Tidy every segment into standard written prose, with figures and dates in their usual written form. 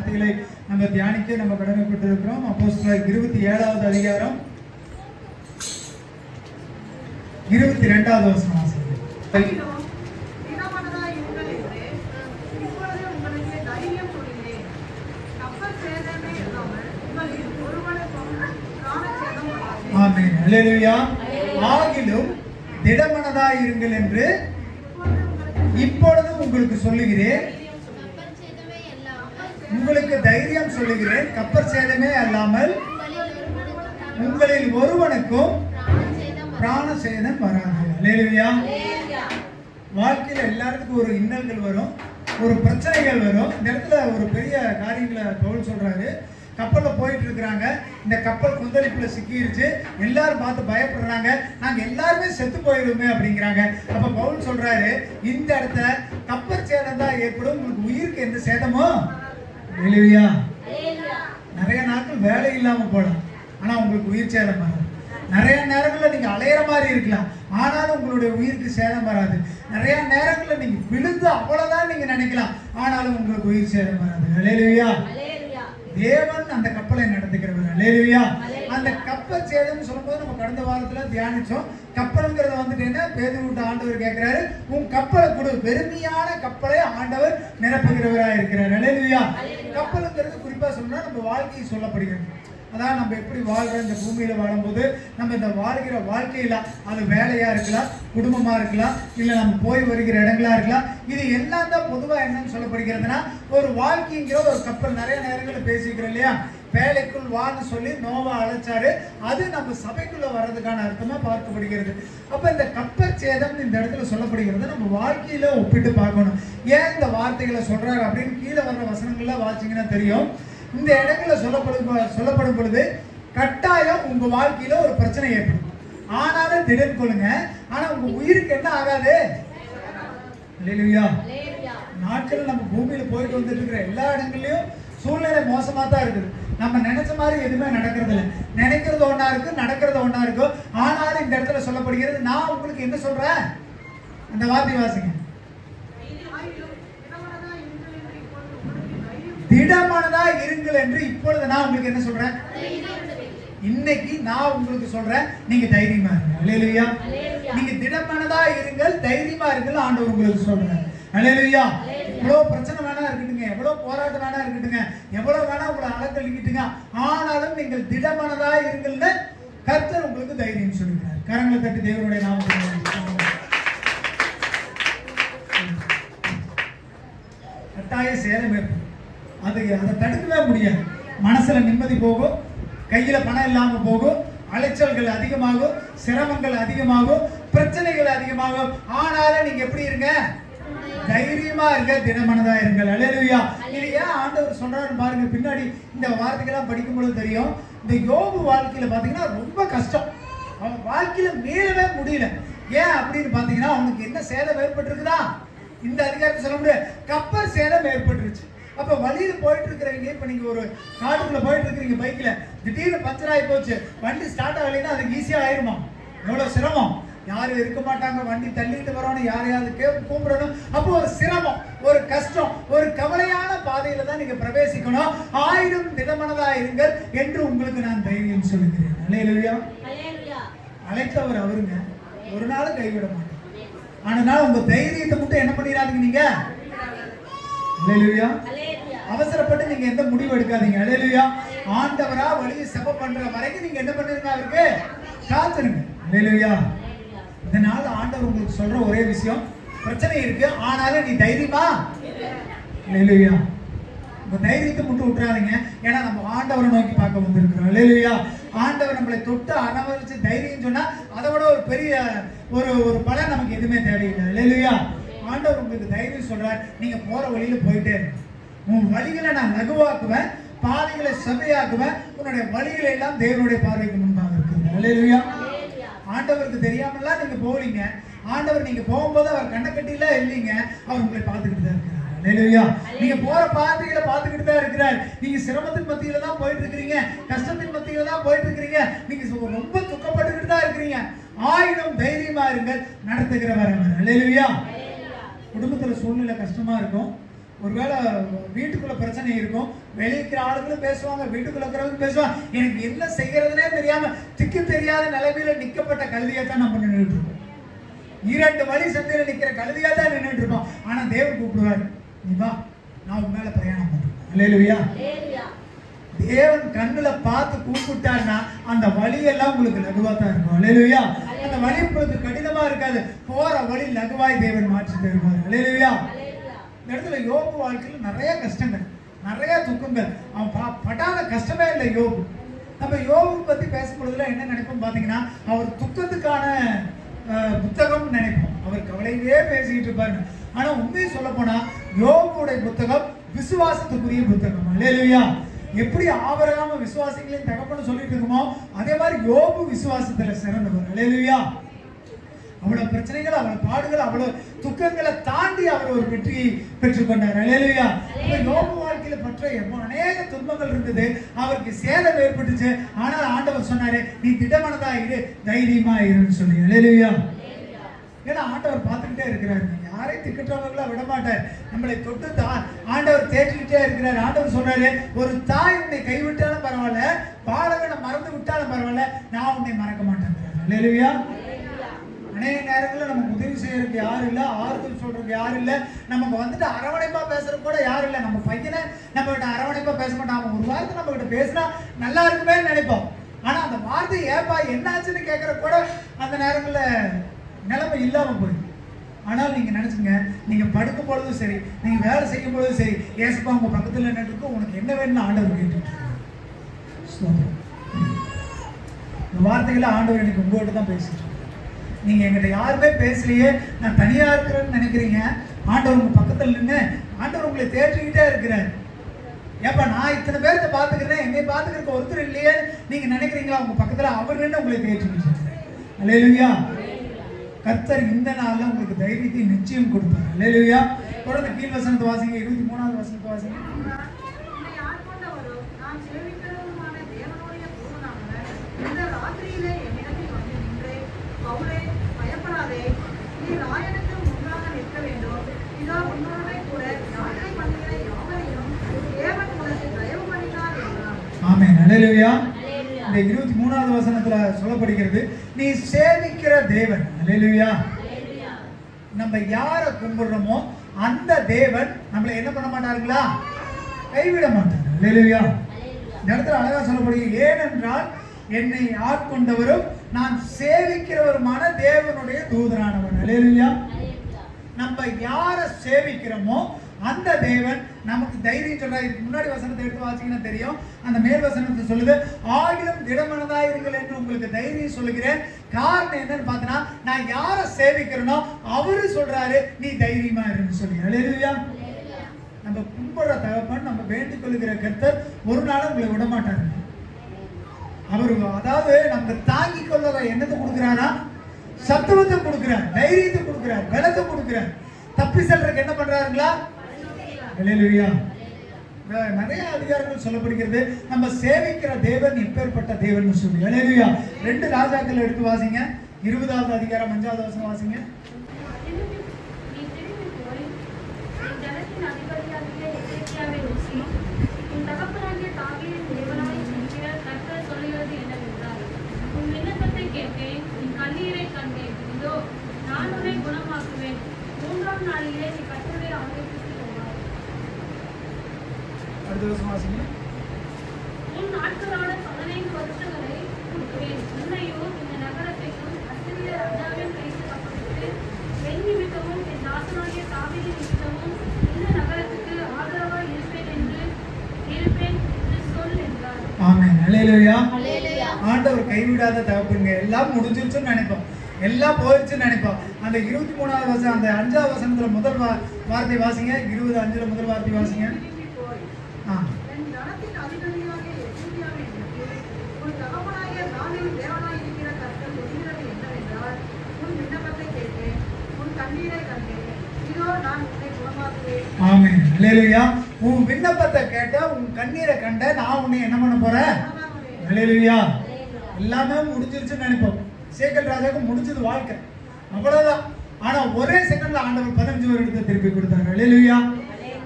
வார்த்தைகளை நம்ம தியானிக்க நம்ம கடமைப்பட்டிருக்கிறோம். அப்போஸ்தலர் 27வது அதிகாரம் 22வது வசனம் வாசிக்கிறேன். ஆமென். அல்லேலூயா. ஆகிலும் திடமனதாய் இருங்கள் என்று இப்பொழுதும் உங்களுக்கு சொல்லுகிறேன். உங்களுக்கு தைரியம் சொல்லுகிறேன். கப்பர் சேதமே அல்லாமல் உங்களில் ஒருவனுக்கும் பிராண சேதம் வராது. அல்லேலூயா. வாழ்க்கையில எல்லாருக்கும் ஒரு இன்னல்கள் வரும், ஒரு பிரச்சனைகள் வரும். இந்த இடத்துல ஒரு பெரிய காரியங்களை பவுல் சொல்றாரு. கப்பல்ல போயிட்டு இருக்கிறாங்க, இந்த கப்பல் கொந்தளிப்புல சிக்கிருச்சு, எல்லாரும் பார்த்து பயப்படுறாங்க, நாங்க எல்லாருமே செத்து போயிடுமே அப்படிங்கிறாங்க. அப்ப பவுல் சொல்றாரு, இந்த இடத்துல கப்பல் சேதம் தான் ஏற்படும், உங்களுக்கு உயிருக்கு எந்த சேதமும் இல்லையா. நிறைய நாட்கள் வேலை இல்லாம போலாம், ஆனா உங்களுக்கு உயிர் சேதம் வராது. நிறைய நேரங்கள்ல நீங்க அலையிற மாதிரி இருக்கலாம், ஆனாலும் உங்களுடைய உயிருக்கு சேதம் வராது. நிறைய நேரங்கள்ல நீங்க விழுந்து அவ்வளவுதான் நீங்க நினைக்கலாம், ஆனாலும் உங்களுக்கு உயிர் சேதம் வராது. அல்லேலூயா. தேவன் அந்த கப்பலை நடத்துகிறவர். அல்லேலூயா. அந்த கப்பல் சேதம் சொல்லும்போது நம்ம கடந்த வாரத்துல தியானிச்சோம். கப்பல்ங்கிறத வந்துட்டு என்ன, பேதுருவிட்ட ஆண்டவர் கேட்கிறாரு, உன் கப்பலை கொடு. பெருமையான கப்பலை ஆண்டவர் நிரப்புகிறவராக இருக்கிறார். அல்லேலூயா. கப்பலுங்கிறது குறிப்பா சொன்னா நம்ம வாழ்க்கையை சொல்லப்படுகிறது. அதான் நம்ம எப்படி வாழ்ற இந்த பூமியில வாழும்போது நம்ம இந்த வாழ்கிற வாழ்க்கையில அது வேலையா இருக்கலாம், குடும்பமா இருக்கலாம், இல்ல நம்ம போய் வருகிற இடங்களா இருக்கலாம், இது எல்லாம் தான் பொதுவா என்னன்னு சொல்லப்படுகிறதுனா ஒரு வாழ்க்கைங்கிற ஒரு கப்பல். நிறைய நேரங்களில் பேசிக்கிறோம் இல்லையா, வேலைக்குள் வான்னு சொல்லி நோவா அழைச்சாரு, அது நம்ம சபைக்குள்ள வர்றதுக்கான அர்த்தமா பார்க்கப்படுகிறது. அப்ப இந்த கப்பல் சேதம் இந்த இடத்துல சொல்லப்படுகிறது நம்ம வாழ்க்கையில ஒப்பிட்டு பார்க்கணும். ஏன் இந்த வார்த்தைகளை சொல்றாரு அப்படின்னு கீழே வர்ற வசனங்கள்ல வாசிங்கன்னா தெரியும். இந்த இடத்துல சொல்லப்படும் பொழுது கட்டாயம் உங்க வாழ்க்கையில ஒரு பிரச்சனை ஏற்படும், ஆனாலும் திடன் கொள்ளுங்க. ஆனா உங்க உயிருக்கு என்ன ஆகாது. அல்லேலூயா. நாட்கள் நம்ம பூமியில போயிட்டு வந்துட்டு இருக்கிற எல்லா இடங்கள்லயும் சூழ்நிலை மோசமா தான் இருக்குது. நம்ம நினைச்ச மாதிரி எதுவுமே நடக்கிறது இல்லை. நினைக்கிறது ஒன்னா இருக்கு, நடக்கிறது ஒன்னா இருக்கும். ஆனாலும் இந்த இடத்துல சொல்லப்படுகிறது, நான் உங்களுக்கு என்ன சொல்றேன், அந்த வார்த்தை வாசிங்க. திடமானதா இருங்கள் என்று இப்பொழுது நான் உங்களுக்கு என்ன சொல்றேன், இன்னைக்கு நான் உங்களுக்கு சொல்றேன், நீங்க தைரியமா இருங்க. அல்லேலூயா. நீங்க திடமானதா இருங்கள், தைரியமா இருங்கள், ஆண்டவர் உங்களுக்கு சொல்றேன். அல்லேலூயா. எவ்வளவு பிரச்சனை வேணா இருக்கட்டுங்க, எவ்வளவு போராட்டம் வேணா இருக்கட்டுங்க, எவ்வளவு வேணா உங்களை அலக்கழிக்கிட்டுங்க, ஆனாலும் நீங்கள் திடமானதா இருங்கள்னு கர்த்தர் உங்களுக்கு தைரியம் சொல்லுகிறார். கரங்களை தட்டி தேவனுடைய நாமத்தை கட்டாய சேதம் ஏற்படும். அதை தடுக்கவே முடியாது. மனசுல நிம்மதி போகும், கையில பணம் இல்லாம போகும், அலைச்சல்கள் அதிகமாகும், சிரமங்கள் அதிகமாகும், பிரச்சனைகள் அதிகமாகும். ஆனாலும் நீங்க எப்படி இருங்க, தைரியமா இருங்க, திடமனதா இருங்கள். அல்லேலூயா. இது ஏன் ஆண்டவர் சொல்றாருன்னு பாருங்க. பின்னாடி இந்த வார்த்தைகள்லாம் படிக்கும்போது தெரியும். இந்த யோபு வாழ்க்கையில பாத்தீங்கன்னா ரொம்ப கஷ்டம், அவன் வாழ்க்கையில மீளவே முடியல. ஏன் அப்படின்னு பாத்தீங்கன்னா அவனுக்கு என்ன சேதம் ஏற்பட்டிருக்குதா, இந்த அதிகாரத்தை சொல்ல முடியாது, கப்பல் சேதம் ஏற்பட்டுருச்சு. அப்ப வழியில போயிட்டு இருக்கிறவங்க, இப்ப நீங்க ஒரு காட்டுக்குள்ள போயிட்டு இருக்கிறீங்க பைக்ல, திடீர்னு பஞ்சர் ஆகி போச்சு, வண்டி ஸ்டார்ட் ஆகலைன்னா அதுக்கு ஈஸியா ஆயிருமா, எவ்வளவு சிரமம். யாரும் இருக்க மாட்டாங்க, வண்டி தள்ளிட்டு வரணும், யாரையாவது கூப்பிடணும். அப்போ ஒரு சிரமம், ஒரு கஷ்டம், ஒரு கவலையான பாதையில தான் நீங்க பிரவேசிக்கணும். ஆயிரம் திடமனதா இருங்கள் என்று உங்களுக்கு நான் தைரியம் சொல்லுகிறேன். அல்லேலூயா. அழைத்தவர் அவருங்க, ஒரு நாளும் கைவிட மாட்டார். ஆனால் உங்க தைரியத்தை மட்டும் என்ன பண்ணிடாதீங்க நீங்க. அல்லேலூயா. அவசரப்பட்டு நீங்க எந்த முடிவு எடுக்காதீங்க. அல்லேலூயா. ஆண்டவரா வழியை செப பண்ற வரைக்கும் நீங்க என்ன பண்ணுங்க, அவருக்கு காத்துருங்க. அல்லேலூயா. இதனால ஆண்டவர் உங்களுக்கு சொல்ற ஒரே விஷயம், பிரச்சனை இருக்கு ஆனாலும் நீ தைரியமா. அல்லேலூயா. உங்க தைரியத்தை மட்டும் விட்டுறாதீங்க. ஏன்னா நம்ம ஆண்டவரை நோக்கி பார்க்க வந்திருக்கிறோம். அல்லேலூயா. ஆண்டவர் நம்மளை தொட்டு அனவரிச்சு தைரியம் சொன்னா அதை விட ஒரு பெரிய ஒரு பலன் நமக்கு எதுவுமே தேவையில்லை. அல்லேலூயா. ஆண்டவர் உங்களுக்கு தைரியம் சொல்றார், நீங்க போற வழியில போயிட்டே இருக்கு, உன் வழிகளை நான் லகுவாக்குவேன், பாதைகளை செவ்வையாக்குவேன், உன்னுடைய வழிகளை எல்லாம் தேவனுடைய பார்வைக்கு முன்பாக இருக்குது. அல்லேலூயா. ஆண்டவருக்கு தெரியாமலாம் நீங்க போவீங்க, ஆண்டவர் நீங்க போகும்போது அவர் கண்ணை கட்டில இல்லைங்க, அவர் உங்களை பார்த்துக்கிட்டு தான் இருக்கிறார். அல்லேலூயா. நீங்க போற பாதைகளை பார்த்துக்கிட்டு தான் இருக்கிறார். நீங்க சிரமத்தின் மத்தியில தான் போயிட்டு இருக்கிறீங்க, கஷ்டத்தின் மத்தியில தான் போயிட்டு இருக்கிறீங்க, நீங்க ரொம்ப துக்கப்பட்டுக்கிட்டு தான் இருக்கிறீங்க. ஆயினும் தைரியமா இருங்கள், நடத்துகிறவர் அவர். அல்லேலூயா. குடும்பத்துல சூழ்நிலை கஷ்டமா இருக்கும், ஒருவேளை வீட்டுக்குள்ள பிரச்சனை இருக்கும், வெளியிருக்கிற ஆளுங்களும் பேசுவாங்க, வீட்டுக்குள்ள இருக்கிறவங்க பேசுவாங்க. எனக்கு என்ன செய்யறதுனே தெரியாம திக்கு தெரியாத நிலைமையில நிக்கப்பட்ட கழுதியா தான் நம்ம நின்றுட்டு இருக்கோம். 2 வழி சந்தையில நிக்கிற கழுதியா தான் நின்றுட்டு இருக்கோம். ஆனா தேவன் கூப்பிடுவாரு, நீ வா, நான் உன் மேல பிரயாணம் பண்றேன். அல்லேலூயா. தேவன் கண்ணுல பார்த்து கூப்பிட்டாருன்னா அந்த வழியெல்லாம் உங்களுக்கு லகுவா தான் இருக்கும். அல்லேலூயா. அந்த வழி உங்களுக்கு கடினமா இருக்காது, போற வழி லகுவாய் தேவன் மாற்றி தருவார். அல்லேலூயா. இந்த இடத்துல யோபு வாழ்க்கையில நிறைய கஷ்டங்கள், நிறைய துக்கங்கள், அவன் படாத கஷ்டமே இல்லை யோபு. நம்ம யோபு பத்தி பேசும்பொழுதுல என்ன நினைப்போம் பாத்தீங்கன்னா, அவர் துக்கத்துக்கான புத்தகம் நினைப்போம், அவர் கவலையே பேசிக்கிட்டு இருப்பாரு. ஆனா உண்மையை சொல்ல போனா யோபுடைய புத்தகம் விசுவாசத்துக்குரிய புத்தகம். அல்லேலூயா. எப்படி ஆபிரகாம் விசுவாசிகளின் தகப்பன்னு சொல்லிட்டு இருக்குமோ அதே மாதிரி யோபு விசுவாசத்துல சிறந்தவர். அல்லேலூயா. அவ்வளவு பிரச்சனைகள், அவ்வளவு பாடுகள், அவ்வளவு துக்கங்களை தாண்டி அவர் ஒரு வெற்றியை பெற்றுக்கொண்டார். அல்லேலூயா. யோபு வாழ்க்கையில பற்ற அநேக துன்பங்கள் இருந்தது, அவருக்கு சேதம் ஏற்பட்டுச்சு. ஆனால் ஆண்டவர் சொன்னாரு, நீ திடமனதா இரு, தைரியமா இருன்னு சொல்லி. அல்லேலூயா. ஏன்னா ஆண்டவர் பார்த்துக்கிட்டே இருக்கிறாரு, யாரை திக்கற்றவர்களா விட மாட்டார். நம்மளை தொட்டு ஆண்டவர் தேற்றிக்கிட்டே இருக்கிறார். ஆண்டவர் சொல்றாரு, ஒரு தாய் உன்னை கைவிட்டாலும் பரவாயில்ல, பாலகனை மறந்து விட்டாலும் பரவாயில்ல, நான் உன்னை மறக்க மாட்டேன். அல்லேலூயா. அநேக நேரங்களில் நமக்கு உதவி செய்யறதுக்கு யாரும் இல்லை, ஆறுதல் சொல்றதுக்கு யாரும் இல்லை, நமக்கு வந்துட்டு அரவணைப்பா பேசுறது கூட யாரும் இல்லை. நம்ம பையனை நம்ம கிட்ட அரவணைப்பா பேச மாட்டோம், அவன் ஒரு வார்த்தை நம்ம கிட்ட பேசினா நல்லா இருக்குமே நினைப்போம். ஆனா அந்த வார்த்தை ஏப்பா என்னாச்சுன்னு கேட்கற கூட அந்த நேரங்களில் நிலைமை இல்லாம போயிடும். ஆனால் நீங்க நினைச்சுங்க, நீங்க படுக்கும் பொழுதும் சரி, நீங்க வேலை செய்யும் பொழுதும் சரி, ஏசப்பா உங்க பக்கத்துல நின்றுட்டு உனக்கு என்ன வேணும்னு ஆண்டவர் கேட்டுட்டு இந்த வார்த்தைகளை ஆண்டவர் எனக்கு உங்கள்கிட்ட தான் பேசிட்டு. நீங்க எங்கிட்ட யாருமே பேசலையே, நான் தனியா இருக்கிறேன்னு நினைக்கிறீங்க. ஆண்டவர் உங்க பக்கத்துல நின்று ஆண்டவர் உங்களை தேற்றிக்கிட்டே இருக்கிறார். ஏப்பா நான் இத்தனை பேருக்கு பாத்துக்கிறேன், என்னை பாத்துக்கிறதுக்கு ஒருத்தர் இல்லையே நீங்க நினைக்கிறீங்களா? உங்க பக்கத்துல அவர் நின்று உங்களை தேற்றிக்கிட்டு. அல்லேலூயா. கர்த்தர் இந்த நாள்ல உங்களுக்கு தைரியத்தை நிச்சயம் கொடுப்பார். அல்லேலூயா. தொடர்ந்து கீழ் வசனத்தை வாசிங்க, 23வது வசனத்தை வாசிங்க. ஆமென். அல்லேலூயா. இந்த 23வது வசனத்துல சொல்லப்படுகிறது, நீ சேவிக்கிற தேவன். அல்லேலூயா. நம்ம யாரை கும்பிடுறோமோ அந்த தேவன் நம்மளை என்ன பண்ண மாட்டாருங்களா? கைவிட மாட்டார். அல்லேலூயா. இந்த இடத்துல அழகா சொல்லப்படுகிறது, ஏனென்றால் என்னை ஆட்கொண்டவரும் நான் சேவிக்கிறவருமான தேவனுடைய தூதரானவன். அல்லேலூயா. நம்ம யாரை சேவிக்கிறோமோ அந்த தேவன் நமக்கு தைரியம் சொல்றாரு. முன்னாடி வசனத்தை எடுத்து வாசிங்கன்னா தெரியும். அந்த மேல் வசனத்தை சொல்லுது, ஆகிலும் திடமனதாயிருங்கள் என்று உங்களுக்கு தைரியம் சொல்லுகிறேன். காரணம் என்னன்னு பார்த்தீங்கன்னா, நான் யாரை சேவிக்கிறேனோ அவரு சொல்றாரு நீ தைரியமா இருன்னு சொல்லி. அல்லேலூயா. நம்ம கும்பிடுற தகப்பன், நம்ம வேண்டிக் கொள்ளுகிற கர்த்தர் ஒரு நாளும் உங்களை விட மாட்டாரு. அவரு அதாவது நம்ம தாங்கி கொள்ள என்னத்தை கொடுக்கிறாரா? சத்துவத்தை கொடுக்கிறார், தைரியத்தை கொடுக்கிறார், பலத்தை கொடுக்கிறார். தப்பி செல்றதுக்கு என்ன பண்றாருங்களா? அல்லேலூயா. நிறைய அதிகாரங்கள் சொல்லப்படுகிறது, நம்ம சேவிக்கிற தேவன் எப்பேற்பட்ட தேவன் சொல்லி. அல்லேலூயா. 2 ராஜாக்கள் எடுத்து வாசிங்க, 20வது அதிகாரம் 5வது வசனம் வாசிங்க. அடுத்த வருஷம் வாசிங்க. உன் நாட்களோட 15 வருஷங்களை கொடுக்கிறேன். உன்னையோ இந்த நகரத்தையும் அசிரிய ராஜாவின் கைக்கு தப்புவித்து என் நிமித்தமும் என் தாசனுடைய தாவீதின் நிமித்தமும் இந்த நகரத்துக்கு ஆதரவாய் இருப்பேன் என்று சொல் என்றார். ஆமென். அல்லேலூயா. ஆண்டவர் கைவிடாத தகப்பங்க. எல்லாம் முடிஞ்சிருச்சுன்னு நினைப்போம், எல்லாம் போயிடுச்சுன்னு நினைப்போம். அந்த 23வது வசனம், அந்த 5வது வசனத்துல முதல் வார்த்தை வாசிங்க. 20:5 முதல் வார்த்தை வாசிங்க. ஆமென். அல்லேலூயா. உன் விண்ணப்பத்தை கேட்ட, உன் கண்ணீரை கண்ட, நான் உன்னை என்ன பண்ண போறேன்? அல்லேலூயா. எல்லாமே முடிஞ்சிருச்சுன்னு நினைப்போம். சேக்கல் ராஜாவுக்கு முடிஞ்சது வாழ்க்கை, அவ்வளவுதான். ஆனா ஒரே செகண்ட்ல ஆண்டவர் 15 வருடத்தை திருப்பி கொடுத்தாரு. அல்லேலூயா.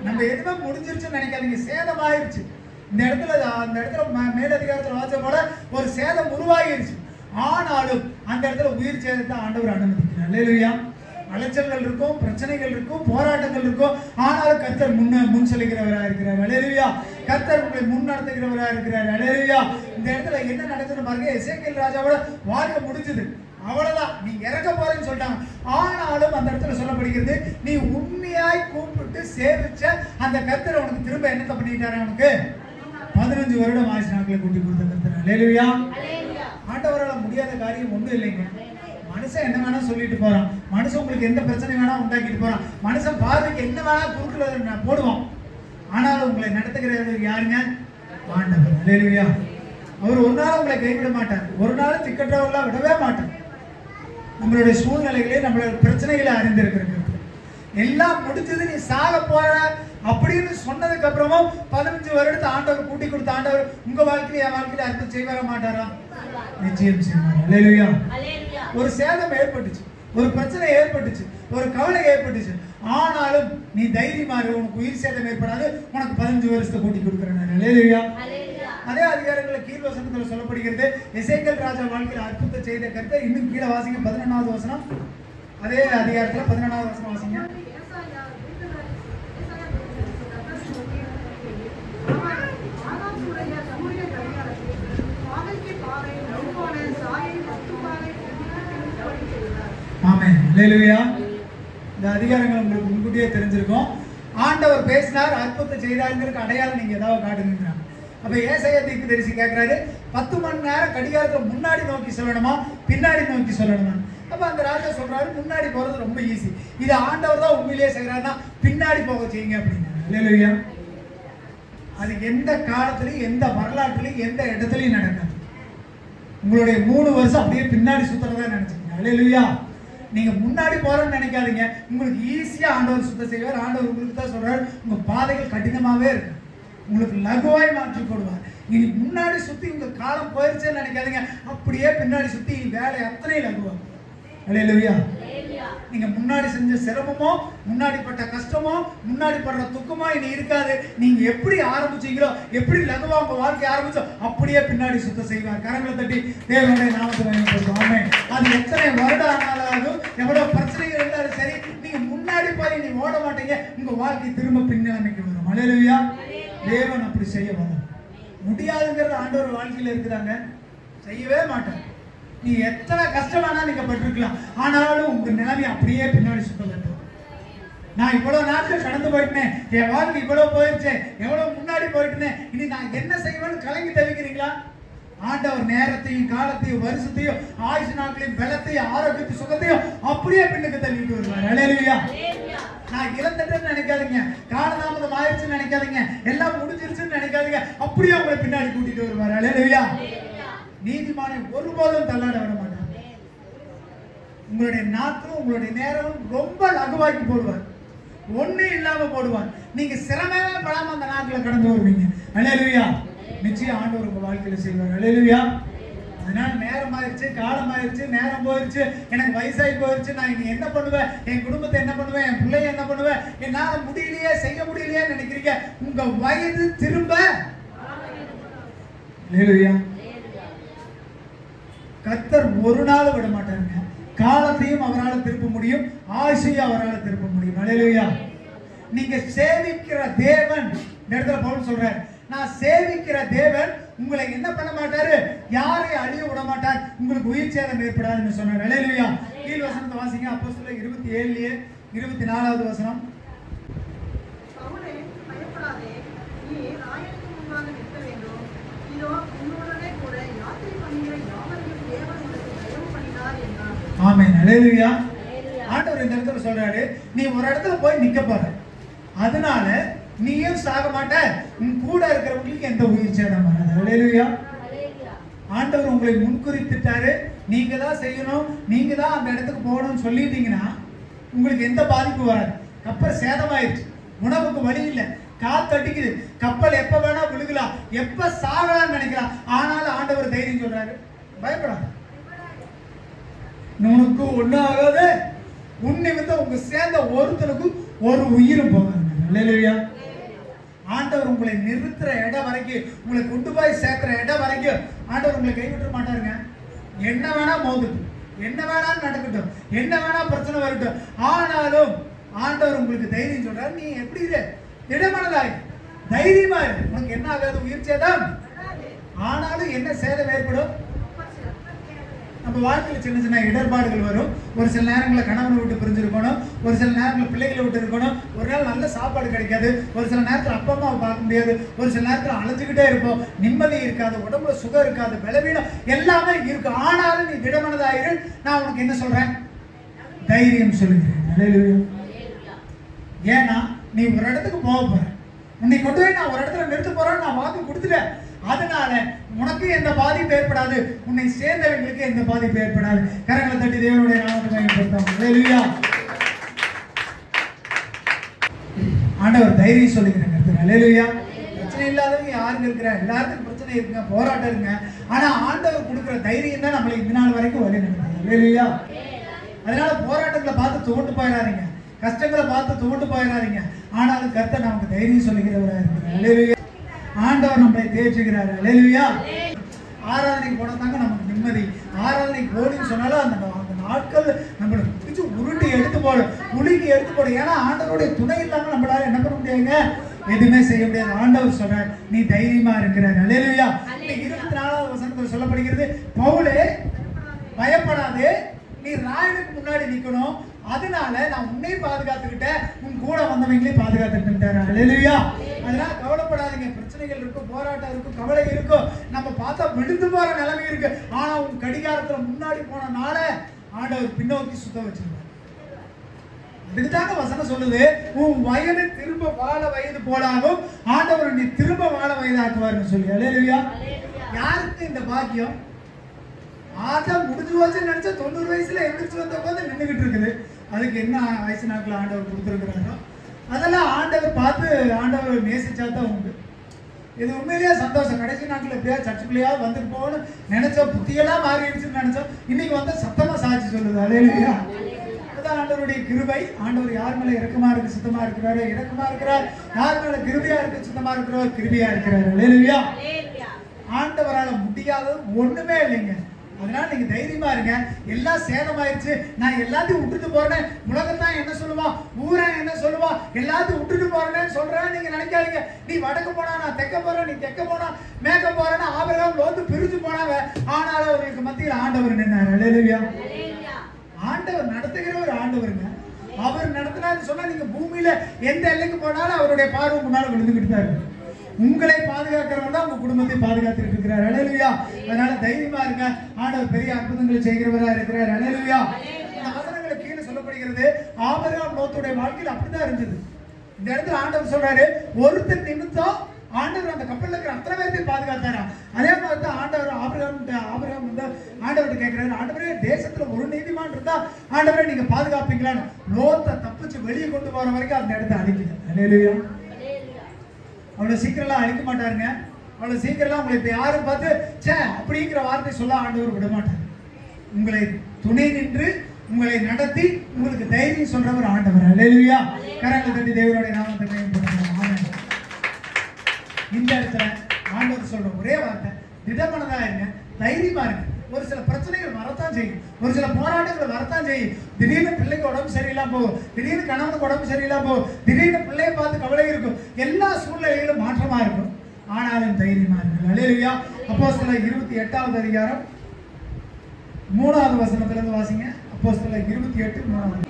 நம்ம எதுவுமே முடிஞ்சிருச்சுன்னு நினைக்காதீங்க. சேதமாயிருச்சு. இந்த இடத்துல மேலதிகாரத்தில் வாச்ச போல ஒரு சேதம் உருவாகிருச்சு. ஆனாலும் அந்த இடத்துல உயிர் சேதத்தை ஆண்டவர் அனுமதிக்கிறார். அல்லேலூயா. அலைச்சல்கள் இருக்கும், பிரச்சனைகள் இருக்கும், போராட்டங்கள் இருக்கும். ஆனாலும் கர்த்தர் முன் செல்கிறவராக இருக்கிறார். அல்லேலூயா. கர்த்தர் உங்களை முன் நடத்துகிறவராக இருக்கிறார். அல்லேலூயா. இந்த இடத்துல என்ன நடக்குதுன்னு பாருங்க. எசேக்கியேல் ராஜாவோட வாழ்க்கை முடிஞ்சது, அவ்வளவுதான், நீ இறக்க போறேன்னு சொல்லிட்டாங்க. ஆனாலும் அந்த இடத்துல சொல்லப்படுகிறது, நீ உண்மையாய் கூப்பிட்டு சேவிச்ச அந்த கர்த்தர் உனக்கு திரும்ப என்னத்தை பண்ணிட்டாரு? அவனுக்கு 15 வருடம் ஆயுசு நாட்களை கூட்டி கொடுத்த கர்த்தர். அல்லேலூயா. ஆண்டவரால் முடியாத காரியம் ஒன்றும் இல்லைங்க. மனுஷன் என்ன வேணா சொல்லிட்டு போறான், மனுஷன் உங்களுக்கு எந்த பிரச்சனை வேணா உண்டாக்கிட்டு போறான், மனுஷன் பார்வைக்கு என்ன வேணா குறுக்குல போடுவான். ஆனாலும் உங்களை நடத்துகிறவர் யாருங்க? ஆண்டவர். அல்லேலூயா. அவர் ஒரு நாள் உங்களை கைவிட மாட்டார், ஒரு நாள் திக்கற்றவர்களா விடவே மாட்டார். நம்மளுடைய சூழ்நிலைகளே நம்மளுடைய பிரச்சனைகளை அறிந்திருக்கிறது. எல்லாம் முடிஞ்சது, நீ சாக போற அப்படின்னு சொன்னதுக்கு அப்புறமும் 15 வருடத்தை ஆண்டவர் கூட்டி கொடுத்த ஆண்டவர் உங்க வாழ்க்கையில என் வாழ்க்கையில அற்புதம் செய்வார மாட்டாரா? நிச்சயம் செய்வார். அல்லேலூயா. ஒரு சேதம் ஏற்பட்டுச்சு, ஒரு பிரச்சனை ஏற்பட்டுச்சு, ஒரு கவலை ஏற்பட்டுச்சு. ஆனாலும் நீ தைரியமா இரு, உனக்கு உயிர் சேதம் ஏற்படாது, உனக்கு 15 வருஷத்தை கூட்டி கொடுக்கிறேன். அல்லேலூயா. அதே அதிகாரங்களில் கீழ் வசனத்தில் சொல்லப்படுகிறது, எசேக்கியேல் ராஜா வாழ்க்கையில் அற்புதத்தை செய்த கர்த்தர். இன்னும் கீழே வாசிங்க, 11வது வசனம். அதே அதிகாரத்தில் 11வது வசனம் வாசிங்க. ஆமென். அல்லேலூயா. இந்த அதிகாரங்கள் உங்களுக்கு முன்கூட்டியே தெரிஞ்சிருக்கும். ஆண்டவர் பேசினார், அற்புதத்தை செய்தாருங்கிறதுக்கு அடையாளம் நீங்க ஏதாவது காட்டுங்க. அப்ப ஏசாயா தீர்க்கதரிசி கேட்கிறாரு, 10 மணி நேரம் கடிகாரத்தை முன்னாடி நோக்கி சொல்லணுமா பின்னாடி நோக்கி சொல்லணுமா? அப்ப அந்த ராஜா சொல்றாரு, முன்னாடி போறது ரொம்ப ஈஸி, இது ஆண்டவர் தான் உண்மையிலேயே செய்யறாருன்னா பின்னாடி போக செய்யுங்க அப்படின்னா. அல்லேலூயா. அது எந்த காலத்திலையும் எந்த வரலாற்றுலையும் எந்த இடத்துலையும் நடக்காது. உங்களுடைய 3 வருஷம் அப்படியே பின்னாடி சுத்துறதா நினைச்சுங்க. அல்லேலூயா. நீங்க முன்னாடி போறேன்னு நினைக்காதீங்க, உங்களுக்கு ஈஸியா ஆண்டவர் சுத்தம் செய்வார். ஆண்டவர் உங்களுக்கு தான் சொல்றாரு, உங்க பாதைகள் கடினமாவே இருக்கு, உங்களுக்கு லகுவாய் மாற்றி போடுவார். நீங்க முன்னாடி சுத்தி உங்க காலம் போயிருச்சுன்னு நினைக்காதீங்க, அப்படியே பின்னாடி சுத்தி வேலை அத்தனை லகுவாங்க. அல்லேலூயா. நீங்க முன்னாடி செஞ்ச சிரமமோ, முன்னாடி பட்ட கஷ்டமோ, முன்னாடி படுற துக்கமோ இனி இருக்காது. நீங்க எப்படி ஆரம்பிச்சீங்களோ, எப்படி லகுவா உங்க வாழ்க்கை ஆரம்பிச்சோ அப்படியே பின்னாடி சுத்தம் செய்வார். கரங்களை தட்டி தேவனுடைய நாமத்தை பயன்படுத்தும். ஆமென். அது எத்தனை வருடம் ஆனாலும், எவ்வளவு பிரச்சனைகள் இருந்தாலும் சரி, நீங்க முன்னாடி போய் நீ ஓட மாட்டீங்க, உங்க வாழ்க்கை திரும்ப பின்னமைக்கு வரும். அல்லேலூயா. தேவன் அப்படி செய்ய வரும். முடியாதுங்கிறது ஆண்டவர் வாழ்க்கையில இருக்குதாங்க, செய்யவே மாட்டார். நீ எத்தனை கஷ்டமானா நீங்க பட்டிருக்கலாம், ஆனாலும் உங்க நிலைமை அப்படியே பின்னாடி சுத்தம். நான் இவ்வளவு நாட்கள் கடந்து போயிட்டேன், என் வாழ்க்கை இவ்வளவு போயிடுச்சு, எவ்வளவு முன்னாடி போயிட்டேன், இனி நான் என்ன செய்வேன்னு கலங்கி தவிக்கிறீங்களா? ஆண்டவர் நேரத்தையும் காலத்தையும் வருஷத்தையும் ஆயுசு நாட்களையும் பலத்தையும் ஆரோக்கியத்தையும் சுகத்தையும் அப்படியே பின்னுக்கு தள்ளிட்டு வருவார். அல்லேலூயா. நான் இழந்துட்டேன்னு நினைக்காதீங்க, காலதாமதம் ஆயிடுச்சுன்னு நினைக்காதீங்க, எல்லாம் முடிஞ்சிருச்சுன்னு நினைக்காதீங்க, அப்படியே உங்களை பின்னாடி கூட்டிட்டு வருவார். அல்லேலூயா. நீதிமானை ஒருபோதும் தள்ளாட விட மாட்டார். உங்களுடைய நாட்களும் உங்களுடைய நேரமும் ரொம்ப லகுவாக்கி போடுவார், ஒண்ணு இல்லாம போடுவார். நீங்க சிரமமே படாம அந்த நாட்களை கடந்து வருவீங்க. அல்லேலூயா. நிச்சயம் ஆண்டவர் உங்க வாழ்க்கையில செய்வார். அல்லேலூயா. அதனால நேரம் ஆயிடுச்சு, காலம் ஆயிடுச்சு, நேரம் போயிடுச்சு, எனக்கு வயசாகி போயிடுச்சு, நான் இனி என்ன பண்ணுவேன், என் குடும்பத்தை என்ன பண்ணுவேன், என் பிள்ளைய என்ன பண்ணுவேன், என்னால முடியலையே செய்ய முடியலையே நினைக்கிறீங்க. உங்க வயது திரும்ப அல்லேலூயா. கர்த்தர் ஒரு நாள் விட மாட்டாருங்க. காலத்தையும் அவரால் திருப்ப முடியும், ஆயுசையும் அவரால் திருப்ப முடியும். அல்லேலூயா. நீங்க சேவிக்கிற தேவன், இந்த இடத்துல பவுல் சொல்றார், நான் சேவிக்கிற தேவன் உங்களை என்ன பண்ண மாட்டாரு, யாரையும் அழிய விட மாட்டார், உங்களுக்கு உயிர் சேதம் ஏற்படாதுன்னு சொன்னார். அல்லேலூயா. கீழ் வசனத்தை வாசிங்க. அப்போஸ்தலர் 27 24வது வசனம். பவுலே, பயப்படாதே, நீ ராயனுக்கு முன்பாக நிற்க வேண்டும். இதோ உன்னுடனே கூட யாத்திரை பண்ணுகிற யாவரையும் தேவன் உனக்கு தயவு பண்ணினார் என்றார். ஆமென். அல்லேலூயா. ஆண்டவர் இந்த இடத்துல சொல்றாரு, நீ ஒரு இடத்துல போய் நிக்க போற, அதனால நீயும் சாக மாட்ட, உன் கூட இருக்கிறவங்களுக்கு எந்த உயிர் சேதம் வராது. அல்லேலூயா. ஆண்டவர் உங்களை முன்குறித்துட்டாரு, நீங்க தான் செய்யணும், நீங்க தான் அந்த இடத்துக்கு போகணும்னு சொல்லிட்டீங்கன்னா உங்களுக்கு எந்த பாதிப்பு வராது. கப்பல் சேதமாயிடுச்சு, உணவுக்கு வழி இல்லை, காத்தடிக்குது, கப்பல் எப்ப வேணா விழுகலாம், எப்ப சாகலாம்னு நினைக்கலாம், ஆனாலும் ஆண்டவர் தைரியம் சொல்றாரு, பயப்படாத, உனக்கு ஒன்னும் ஆகாது, உன் நிமித்தம் உங்க சேர்ந்த ஒருத்தனுக்கும் ஒரு உயிரும் போகாது. அல்லேலூயா. உங்களை நிறுத்துற இடம் வரைக்கும், உங்களை கொண்டு போய் சேர்க்கிற இடம் வரைக்கும் ஆண்டவர் உங்களை கைவிட மாட்டாருங்க. என்ன வேணா மோதுட்டும், என்ன வேணா நடக்கட்டும், என்ன வேணா பிரச்சனை வரட்டும், ஆனாலும் ஆண்டவர் உங்களுக்கு தைரியம் சொல்றாரு. நீ எப்படி இரு, திடமனதாய் தைரியமா இரு. உனக்கு என்ன ஆகாது, உயிர் சேதம் ஆனாலும் என்ன சேதம் ஏற்படும். நம்ம வாழ்க்கையில் சின்ன சின்ன இடர்பாடுகள் வரும். ஒரு சில நேரங்களில் கணவனை விட்டு பிரிஞ்சிருக்கணும், ஒரு சில நேரங்களில் பிள்ளைகளை விட்டு இருக்கணும், ஒரு நாள் நல்ல சாப்பாடு கிடைக்காது, ஒரு சில நேரத்தில் அப்பா அம்மாவை பார்க்க முடியாது, ஒரு சில நேரத்தில் அலைஞ்சுக்கிட்டே இருப்போம், நிம்மதி இருக்காது, உடம்புல சுகம் இருக்காது, பலவீனம் எல்லாமே இருக்கு. ஆனாலும் நீ திடமனதாயிரு. நான் உனக்கு என்ன சொல்றேன், தைரியம் சொல்லுகிறேன். ஏன்னா நீ ஒரு இடத்துக்கு போக போற, உன்னை கொண்டு போய் நான் ஒரு இடத்துல நிறுத்த போறேன், நான் வாக்கு கொடுத்துட்டேன். அதனால உனக்கு எந்த பாதிப்பு ஏற்படாது, உன்னை சேர்ந்தவங்களுக்கு எந்த பாதிப்பு ஏற்படாது. கரங்களை தட்டி தேவனுடைய நாமத்தை பயன்படுத்தும். ஹல்லேலூயா. ஆண்டவர் தைரியம் சொல்லுகிறேன். ஹல்லேலூயா. பிரச்சனை இல்லாதவங்க யாருங்க இருக்கிற, எல்லாருக்கும் பிரச்சனை இருக்குங்க, போராட்டம் இருக்குங்க. ஆனா ஆண்டவர் கொடுக்குற தைரியம் தான் நம்மளை இந்த நாள் வரைக்கும் வழி நடத்துது. ஹல்லேலூயா. அதனால போராட்டங்களை பார்த்து துவண்டு போயிடாதீங்க, கஷ்டங்களை பார்த்து துவண்டு போயிடாதீங்க. ஆனாலும் கர்த்தர் நமக்கு தைரியம் சொல்லுகிறவராக இருக்கிறார். ஹல்லேலூயா. ஆண்டவர் நம்மளை தேற்றுகிறார். ஹல்லேலூயா. ஆராதனைக்கு போனதாங்க நமக்கு நிம்மதி. ஆராதனைக்கு போடுன்னு சொன்னாலும் அந்த நாட்கள் நம்மளை பிடிச்சி உருட்டி எடுத்து போடும், உலுக்கி எடுத்து போடும். ஏன்னா ஆண்டவருடைய துணை இல்லாமல் நம்மளால என்ன பண்ண முடியாதுங்க, எதுவுமே செய்ய முடியாது. ஆண்டவர் சொல்றார், நீ தைரியமா இருக்கிறார். ஹல்லேலூயா. 24வது வசனத்தில் சொல்லப்படுகிறது, பவுலே பயப்படாதே, நீ ராயனுக்கு முன்னாடி நிக்கணும், அதனால நான் உன்னை பாதுகாத்துக்கிட்டேன், உன் கூட வந்தவங்களையும் பாதுகாத்துக்கிட்டாரு. ஹல்லேலூயா. அதனால கவலைப்படாதீங்க. பிரச்சனைகள் இருக்கும், போராட்டம் இருக்கும், கவலை இருக்கும், நம்ம பார்த்தா விழுந்து போற நிலைமை இருக்கு. ஆனா உன் கடிகாரத்துல முன்னாடி போனனால ஆண்டவர் பின்னோக்கி சுத்த வச்சிருக்காரு. இதுதாங்க வசனம் சொல்லுது, உன் வயது திரும்ப வாழ வயது போலாகும், ஆண்டவர் நீ திரும்ப வாழ வயதாக்குவார்னு சொல்லி. ஹல்லேலூயா. யாருக்கு இந்த பாக்கியம்? ஆதான் முடிஞ்சு போச்சுன்னு நினைச்சா 90 வயசுல எந்திரிச்சு வந்த போது நின்றுகிட்டு இருக்குது. அதுக்கு என்ன வயசு நாட்கள் ஆண்டவர் கொடுத்துருக்கிறாரோ அதெல்லாம் ஆண்டவர் பார்த்து ஆண்டவர் நேசிச்சா தான் உண்டு. இது உண்மையிலேயே சந்தோஷம். கடைசி நாட்கள் எப்படியா சர்ச்சுக்குள்ளேயாவது வந்துட்டு போகணும் நினைச்சா, புத்தியெல்லாம் மாறிடுச்சுன்னு நினைச்சோம், இன்னைக்கு வந்து சத்தமா சாட்சி சொல்லுது. ஹல்லேலூயா. அதுதான் ஆண்டவருடைய கிருபை. ஆண்டவர் யார் மேல இரக்கமா இருக்கு சித்தமா இருக்கிறாரோ இரக்கமா இருக்கிறார், யார் மேல கிருபையா இருக்கு சித்தமா இருக்கிறாரோ கிருபையா இருக்கிறார். ஹல்லேலூயா. ஆண்டவரால முடியாதது ஒண்ணுமே இல்லைங்க. அதனால நீங்க தைரியமா இருங்க. எல்லாம் சேதமாயிருச்சு, நான் எல்லாத்தையும் விட்டுட்டு போறேன், உலகத்தான் என்ன சொல்லுவான், ஊரா என்ன சொல்லுவா, எல்லாத்தையும் விட்டுட்டு போறேன்னு சொல்றேன் நீங்க நினைக்காதீங்க. நீ வடக்கு போனா நான் தெக்க போறேன், நீ தெக்க போனா மேற்க போறேன்னு ஆபிரகாம் லோத்து பிரிஞ்சு போனாங்க. ஆனாலும் அவருக்கு மத்தியில் ஆண்டவர் நின்னார். ஹல்லேலூயா. ஆண்டவர் நடத்துகிற ஒரு ஆண்டவருங்க. அவர் நடத்தினான்னு சொன்னா நீங்க பூமியில எந்த எல்லைக்கு போனாலும் அவருடைய பார்வை முன்னால விழுந்துகிட்டு தான் இருக்கு. உங்களை பாதுகாக்கிறவர் தான் உங்க குடும்பத்தை பாதுகாத்துட்டு இருக்கிறார். ஹல்லேலூயா. அதனால தைரியமா இருங்க. ஆண்டவர் பெரிய அற்புதங்களை செய்கிறவரா இருக்கிறார். ஹல்லேலூயா. இந்த வசனங்களை கீழே சொல்லப்படுகிறது, ஆபிரகாம் லோத்துடைய வாழ்க்கையில் அப்படிதான் இருந்தது. இந்த இடத்துல ஆண்டவர் சொல்றாரு, ஒருத்தர் நிமித்தம் ஆண்டவர் அந்த கப்பல்ல இருக்கிற அத்தனை பேர்த்தையும் பாதுகாத்தாரா. அதே மாதிரி தான் ஆண்டவர் ஆபிரகாம் வந்து ஆண்டவர்கிட்ட கேட்கிறாரு, ஆண்டவரே தேசத்துல ஒரு நீதிமான் இருந்தா ஆண்டவரே நீங்க பாதுகாப்பீங்களான்னு. லோத்தை தப்பிச்சு வெளியே கொண்டு போற வரைக்கும் அந்த இடத்தை அழிக்கல. ஹல்லேலூயா. அவ்வளவு சீக்கிரம்லாம் அழிக்க மாட்டாருங்க. அவ்வளவு சீக்கிரம்லாம் உங்களை இப்ப யாரும் பார்த்து சே அப்படிங்கிற வார்த்தை சொல்ல ஆண்டவர் விட மாட்டார். உங்களை துணை நின்று உங்களை நடத்தி உங்களுக்கு தைரியம் சொல்றவர் ஆண்டவர். ஹல்லேலூயா. கரங்களை தட்டி தேவனுடைய நாமத்தை பயன்படுத்துங்க. இந்த இடத்துல ஆண்டவர் சொல்ற ஒரே வார்த்தை, திடமனதா இருங்க, தைரியமா இருங்க. ஒரு சில பிரச்சனைகள் வரத்தான் செய்யும், ஒரு சில போராட்டங்கள் வரத்தான் செய்யும். திடீர்னு பிள்ளைக்கு உடம்பு சரியில்லாம போகும், திடீர்னு கணவனுக்கு உடம்பு சரியில்லாம போகும், திடீர்னு பிள்ளையை பார்த்து கவலை இருக்கும், எல்லா சூழ்நிலைகளும் மாற்றமா இருக்கும். ஆனாலும் தைரியமா இருக்கு. ஹல்லேலூயா. அப்போஸ்தலர் 28வது அதிகாரம் 3வது வசனத்துல இருந்து வாசிங்க. அப்போஸ்தலர் 28:3.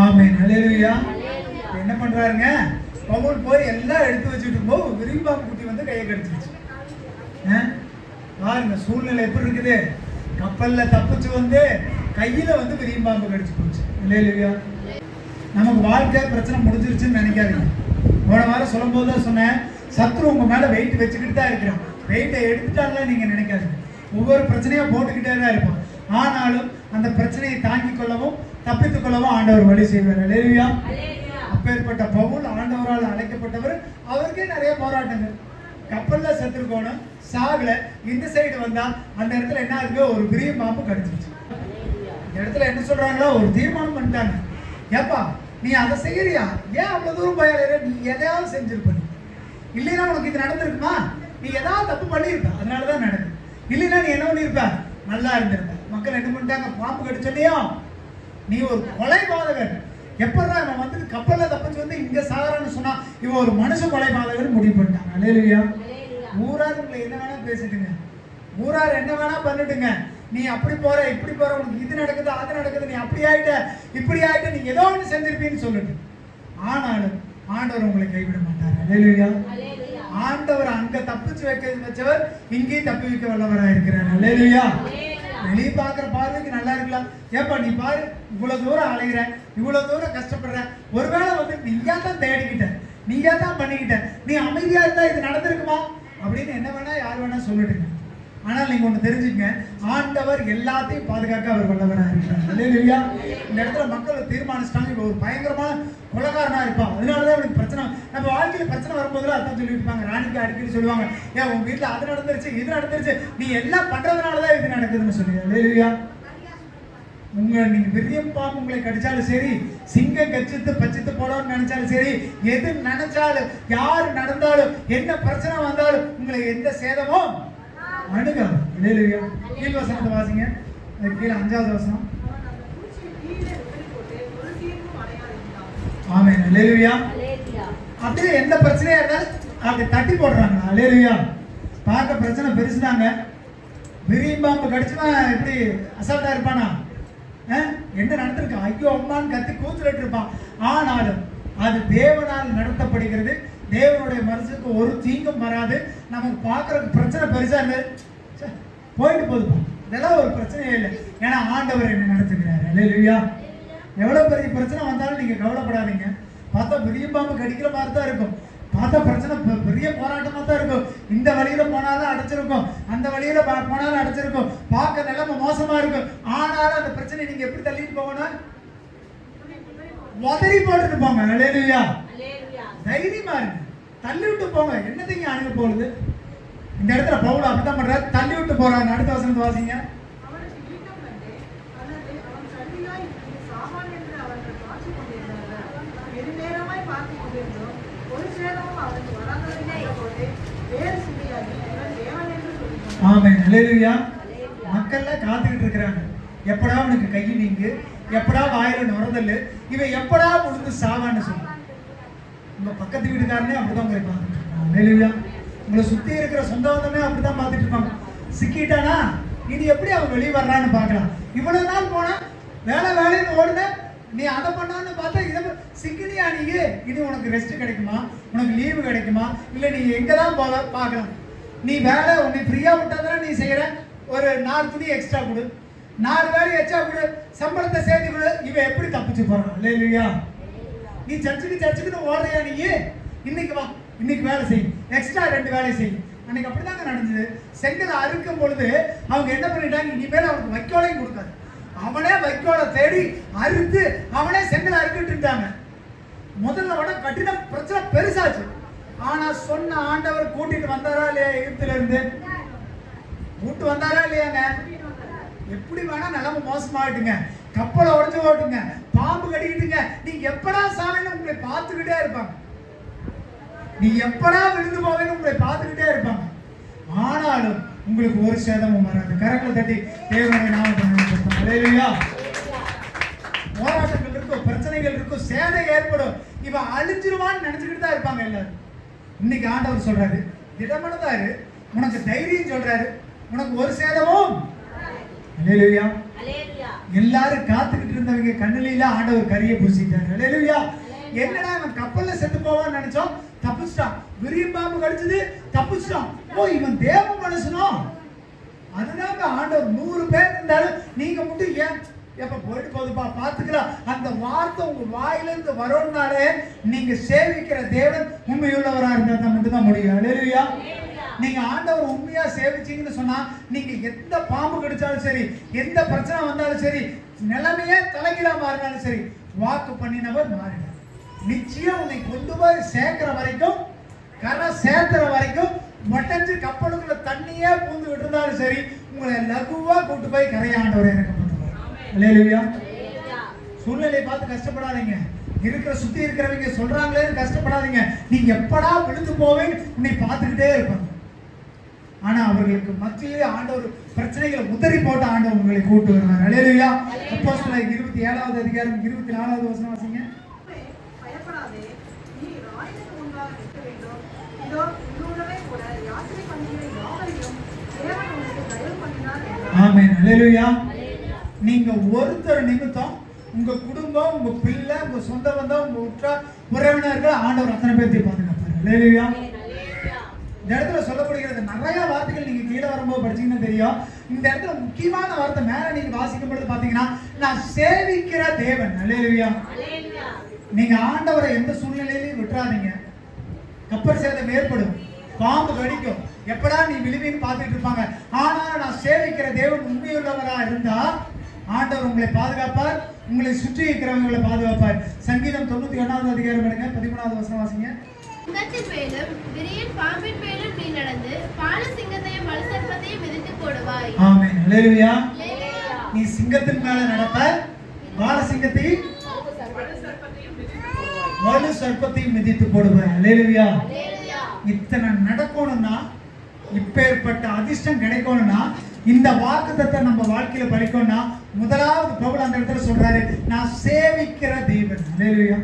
ஆமென். ஹல்லேலூயா. என்ன பண்றாருங்க, பவுல் போய் எல்லாம் எடுத்து வச்சுட்டு போது விரும்பாம குட்டி வந்து கையை கடிச்சிருச்சு. பாருங்க சூழ்நிலை எப்படி இருக்குது. கப்பல்ல தப்பிச்சு வந்து கையில வந்து விரியம்பாம்பு கடிச்சு போச்சு. இல்லையா? நமக்கு வாழ்க்கை பிரச்சனை முடிஞ்சிருச்சுன்னு நினைக்காதீங்க. போன வாரம் சொல்லும் போது தான் சொன்னேன், சத்ரு உங்க மேல வெயிட் வச்சுக்கிட்டு தான் இருக்கிறோம். வெயிட்டை எடுத்துட்டாங்களே நீங்க நினைக்காதீங்க. ஒவ்வொரு பிரச்சனையா போட்டுக்கிட்டே தான் இருப்போம். ஆனாலும் அந்த பிரச்சனையை தாங்கிக் கொள்ளவும் தப்பித்துக் கொள்ளவும் ஆண்டவர் வழி செய்வார். அல்லேலூயா. அப்பேற்பட்ட பவுல் ஆண்டவரால் அழைக்கப்பட்டவர். அவருக்கே நிறைய போராட்டங்கள். கப்பல்ல செத்துருக்கோணும், சாகல. இந்த சைடு வந்தா அந்த இடத்துல என்ன ஆகுது, ஒரு பெரிய பாம்பு கடிச்சிருச்சு. இந்த இடத்துல என்ன சொல்றாங்களோ ஒரு தீர்மானம் பண்ணிட்டாங்க. ஏப்பா நீ அதை செய்யறியா, ஏன் அவ்வளவு தூரம் போயாளர, நீ எதையாவது செஞ்சிருப்ப. இல்லைன்னா உனக்கு இது நடந்திருக்குமா, நீ ஏதாவது தப்பு பண்ணியிருப்ப, அதனாலதான் நடக்குது. இல்லைன்னா நீ என்ன பண்ணிருப்ப, நல்லா இருந்திருப்ப. மக்கள் என்ன பண்ணிட்டாங்க, பாம்பு கடிச்சோல்லையோ நீ ஒரு கொலைபாதகர், எப்படா இவன் வந்து கப்பல்ல தப்பிச்சு வந்து இங்க சாகரான்னு சொன்னா இவன் ஒரு மனுஷ கொலைபாதகர் முடிவு பண்ணிட்டாங்க. அல்லேலூயா. ஊரார் உங்களை என்ன வேணா பேசிட்டுங்க, ஊரார் என்ன வேணா பண்ணிட்டுங்க, நீ அப்படி போற இப்படி போற, உனக்கு இது நடக்குது அது நடக்குது, நீ அப்படி ஆயிட்ட இப்படி ஆயிட்ட, நீ ஏதோ ஒன்று செஞ்சிருப்பீன்னு சொல்லிட்டு. ஆனாலும் ஆண்டவர் உங்களை கைவிட மாட்டார். அல்லேலூயா. ஆண்டவர் அங்க தப்பிச்சு வச்சவர் இங்கே தப்பி வைக்க வல்லவராக இருக்கிறார். அல்லேலூயா. வெளியே பாக்குற பார்வைக்கு நல்லா இருக்கலாம். ஏப்பா நீ பாரு, இவ்வளவு தூரம் அலைகிற, இவ்வளவு தூரம் கஷ்டப்படுற, ஒருவேளை வந்து நீயா தான் தேடிக்கிட்ட, நீயா தான் பண்ணிக்கிட்ட, நீ அமைதியா இருந்தா இது நடந்திருக்குமா அப்படின்னு என்ன வேணா யார் வேணா சொல்லிடுங்க. ஆனால் நீங்க ஒண்ணு தெரிஞ்சுங்க, ஆண்டவர் எல்லாத்தையும் பாதுகாக்க அவர் வல்லவராக இருக்கிறார். அல்லேலூயா. இந்த இடத்துல மக்கள் தீர்மானிச்சிட்டாங்க, இவன் ஒரு பயங்கரமான கொலைகாரனா இருப்பான், அதனாலதான் இவனுக்கு பிரச்சனை. நம்ம வாழ்க்கையில பிரச்சனை வரும்போதுல அதான் சொல்லிட்டு இருப்பாங்க. ராணிக்கு அடிக்கடி சொல்லுவாங்க, ஏன் உங்க வீட்டுல அது நடந்துருச்சு இது நடந்துருச்சு, நீ எல்லாம் பண்றதுனாலதான் இது நடக்குதுன்னு சொல்லி. அல்லேலூயா. நீங்க விரியம் பாம்பு உங்களை கடிச்சாலும் சரி, சிங்கம் கச்சித்து பச்சித்து போடணும்னு நினைச்சாலும் சரி, எது நினைச்சாலும் யாரு நடந்தாலும் என்ன பிரச்சனை வந்தாலும் உங்களை எந்த சேதமும் அணுகாது. அல்லேலூயா. கீழ் வசனத்தை வாசிங்க, கீழே 5வது வசனம். ஆமென். அல்லேலூயா. அப்படியே எந்த பிரச்சனையா இருந்தாலும் அப்படி தட்டி போடுறாங்க. அல்லேலூயா. பார்க்க பிரச்சனை பெருசுதாங்க. விரியம் பாம்பு கடிச்சுனா இப்படி அசால்ட்டா இருப்பானா? என்ன நடந்திருக்கு, ஐயோ அம்மான்னு கத்தி கூத்துட்டு இருப்பான். ஆனாலும் அது தேவனால் நடத்தப்படுகிறது. தேவனுடைய மனசுக்கு ஒரு தீங்கும் வராது. நமக்கு பார்க்கறதுக்கு பிரச்சனை பெருசா இருந்தது, போயிட்டு போதுப்பா, இதெல்லாம் ஒரு பிரச்சனையே இல்லை, ஏன்னா ஆண்டவர் என்ன நடத்துகிறார். அல்லேலூயா. எவ்வளவு பெரிய பிரச்சனை வந்தாலும் நீங்க கவலைப்படாதீங்க. பார்த்தா விரியம் பாம்பு கடிக்கிற மாதிரி தான் இருக்கும், பார்த்தா பிரச்சனை பெரிய போராட்டமா தான் இருக்கும். இந்த வழியில போனாலும் அடைச்சிருக்கும், அந்த வழியில போனாலும் அடைச்சிருக்கும், பார்க்க நிலைமை மோசமா இருக்கும். ஆனாலும் அந்த பிரச்சனை நீங்க எப்படி தள்ளிட்டு போகணும், உதறி போட்டுட்டு போங்க. அல்லேலூயா. தைரியமா இருக்கு, தள்ளி விட்டு போங்க. என்னத்தையும் அணுக போகுது. இந்த இடத்துல பவுல் அப்படித்தான் பண்றாரு, தள்ளி விட்டு போறாங்க. அடுத்த வசனத்தை வாசிங்க. ஆமென். அல்லேலூயா. மக்கள்ல காத்துக்கிட்டு இருக்கிறாங்க, எப்படா உனக்கு கை நீங்கு, எப்படா வாயில நுரதல், இவன் எப்படா உனக்கு சாவான்னு சொல்லு. உங்க பக்கத்து வீட்டுக்காரனே அப்படிதான் உங்களை பார்த்துட்டு இருப்பாங்க. அல்லேலூயா. உங்களை சுத்தி இருக்கிற சொந்த பந்தமே அப்படிதான் பார்த்துட்டு இருப்பாங்க. சிக்கிட்டானா இனி எப்படி அவன் வெளியே வர்றான்னு பார்க்கலாம். இவ்வளவு நாள் போனா வேலைன்னு ஓடுன, நீ அதை பண்ணான்னு பார்த்தா இதை சிக்கினியா, நீ இது உனக்கு ரெஸ்ட் கிடைக்குமா, உனக்கு லீவு கிடைக்குமா, இல்ல நீ எங்கதான் போக பார்க்கலாம். நீ வேலை உன்னை ஃப்ரீயா விட்டாதான் நீ செய்யற, ஒரு 4 துணி எக்ஸ்ட்ரா கொடு, 4 வேலை எக்ஸ்ட்ரா கொடு, சம்பளத்தை சேர்த்து கொடு, இவன் எப்படி தப்பிச்சு போறான். இல்லையா? நீ சர்ச்சுக்கு ஓடுறியா, நீ இன்னைக்கு வா, இன்னைக்கு வேலை செய், எக்ஸ்ட்ரா 2 வேலை செய். அன்னைக்கு அப்படிதாங்க நடந்தது. செங்கலை அறுக்கும் பொழுது அவங்க என்ன பண்ணிட்டாங்க, இனிமேல் அவனுக்கு வைக்கோலையும் கொடுக்காது, அவனே வைக்கோலை தேடி அறுத்து அவனே செங்கலை அறுக்கிட்டு. முதல்ல விட கட்டின பிரச்சனை பெருசாச்சு. ஆனா சொன்ன ஆண்டவர் கூட்டிட்டு வந்தாரா இல்லையா, எகிப்துல இருந்து கூட்டு வந்தாரா இல்லையாங்க? எப்படி வேணா நிலைமை மோசமாயிட்டுங்க, கப்பலை உடஞ்சு ஓட்டுங்க, பாம்பு கடிக்கிட்டுங்க, நீங்க எப்படா சாவேன்னு உங்களை பார்த்துக்கிட்டே இருப்பாங்க, நீ எப்படா விழுந்து போவேன்னு உங்களை பார்த்துக்கிட்டே இருப்பாங்க. ஆனாலும் உங்களுக்கு ஒரு சேதமும் வராது. கரங்களை தட்டி தேவனுடைய நாமத்தை பயன்படுத்தும். அல்லேலூயா. போராட்டங்கள் இருக்கும், பிரச்சனைகள் இருக்கும், சேதம் ஏற்படும், இவன் அழிஞ்சிருவான்னு நினைச்சுக்கிட்டு தான் இருப்பாங்க எல்லாரும். இன்னைக்கு ஆண்டவர் சொல்றாரு, திடமனதாரு, உனக்கு தைரியம் சொல்றாரு, உனக்கு ஒரு சேதமும். அல்லேலூயா. எல்லாரும் காத்துக்கிட்டு இருந்தவங்க கண்ணில ஆண்டவர் கரிய பூசிட்டாரு. அல்லேலூயா. என்னடா இவன் கப்பல்ல செத்து போவான்னு நினைச்சோம், தப்பிச்சிட்டான். விரியம் பாம்பு கடிச்சது, தப்பிச்சிட்டான். ஓ, இவன் தேவ மனுஷனோ. அதுதாங்க ஆண்டவர். 100 பேர் இருந்தாலும் நீங்க மட்டும் ஏன் எப்ப போயிட்டு போகுதுப்பா பாத்துக்கலாம், அந்த வார்த்தை உங்க வாயிலிருந்து வரணும்னாலே நீங்க சேவிக்கிற தேவன் உண்மையுள்ளவரா இருந்தா தான் மட்டும்தான் முடியும். அல்லேலூயா. நீங்க ஆண்டவர் உண்மையா சேவிச்சீங்கன்னு சொன்னா நீங்க எந்த பாம்பு கடிச்சாலும் சரி, எந்த பிரச்சனை வந்தாலும் சரி, நிலைமையே தலைகீழா மாறினாலும் சரி, வாக்கு பண்ணினவர் மாறினார். நிச்சயம் உன்னை கொண்டு போய் சேர்க்கிற வரைக்கும், கரை சேர்த்துற வரைக்கும், மட்டஞ்சு கப்பலுக்குள்ள தண்ணியே பூந்து விட்டுருந்தாலும் சரி, உங்களை லகுவா கூட்டு போய் கரையாண்டவர் எனக்கு பண்ணுவார். அல்லேலூயா. சூழ்நிலையை பார்த்து கஷ்டப்படாதீங்க. இருக்கிற சுத்தி இருக்கிறவங்க சொல்றாங்களே கஷ்டப்படாதீங்க. நீங்க எப்படா விழுந்து போவேன் உன்னை பார்த்துக்கிட்டே இருப்பாங்க. ஆனா அவர்களுக்கு மத்தியிலே ஆண்டவர் பிரச்சனைகளை உதறி போட்ட ஆண்டவர் உங்களை கூட்டு வருவார். அல்லேலூயா. அப்போஸ்தலர் 27வது அதிகாரம் 24வது வசனம் வாசிங்க. பயப்படாதே, நீ ராயனுக்கு முன்பாக நிற்க வேண்டும். இதோ உன்னுடனே கூட யாத்திரை பண்ணுகிற யாவரையும் தேவன் உனக்கு தயவு பண்ணினார் என்றார். ஆமென். அல்லேலூயா. நீங்க ஒருத்தர் நிமித்தம் உங்க குடும்பம், உங்க பிள்ளை, உங்க சொந்த பந்தம், உங்க உற்றார் உறவினர்கள் ஆண்டவர் அத்தனை பேர்த்தையும் பாதுகாப்பார். அல்லேலூயா. இந்த இடத்துல சொல்லப்படுகிறது நிறைய வார்த்தைகள் நீங்க கீழே வரும்போது படிச்சீங்கன்னா தெரியும். இந்த இடத்துல முக்கியமான வார்த்தை மேல நீங்க வாசிக்கும் பொழுது பாத்தீங்கன்னா, நான் சேவிக்கிற தேவன். அல்லேலூயா. நீங்க ஆண்டவரை எந்த சூழ்நிலையிலையும் விட்டுறாதீங்க. கப்பல் சேதம் ஏற்படும், பாம்பு கடிக்கும், எப்படா நீ விழுவின்னு பார்த்துட்டு இருப்பாங்க. ஆனா நான் சேவிக்கிற தேவன் உண்மையுள்ளவரா இருந்தா ஆண்டவர் உங்களை பாதுகாப்பார், உங்களை சுற்றி இருக்கிறவங்களை பாதுகாப்பார். சங்கீதம் 91வது அதிகாரம் எடுங்க, 13வது வசனம் வாசிங்க. சிங்கத்தின் மேலும் விரியன் பாம்பின் மேலும் நீ நடந்து பாலசிங்கத்தையும் வலுசர்ப்பத்தையும் மிதித்து போடுவாய். ஆமென். அல்லேலூயா. அல்லேலூயா. நீ சிங்கத்தின் மேல நடப்ப, பாலசிங்கத்தையும் வலு சர்ப்பத்தையும் மிதித்து போடுவாய். அல்லேலூயா. அல்லேலூயா. இத்தனை நடக்கணும்னா, இப்பேற்பட்ட அதிர்ஷ்டம் கிடைக்கணும்னா, இந்த வாக்குத்தத்தை நம்ம வாழ்க்கையில படிக்கணும்னா, முதலாவது பவுல் அந்த இடத்துல சொல்றாரு, நான் சேவிக்கிற தேவன். அல்லேலூயா.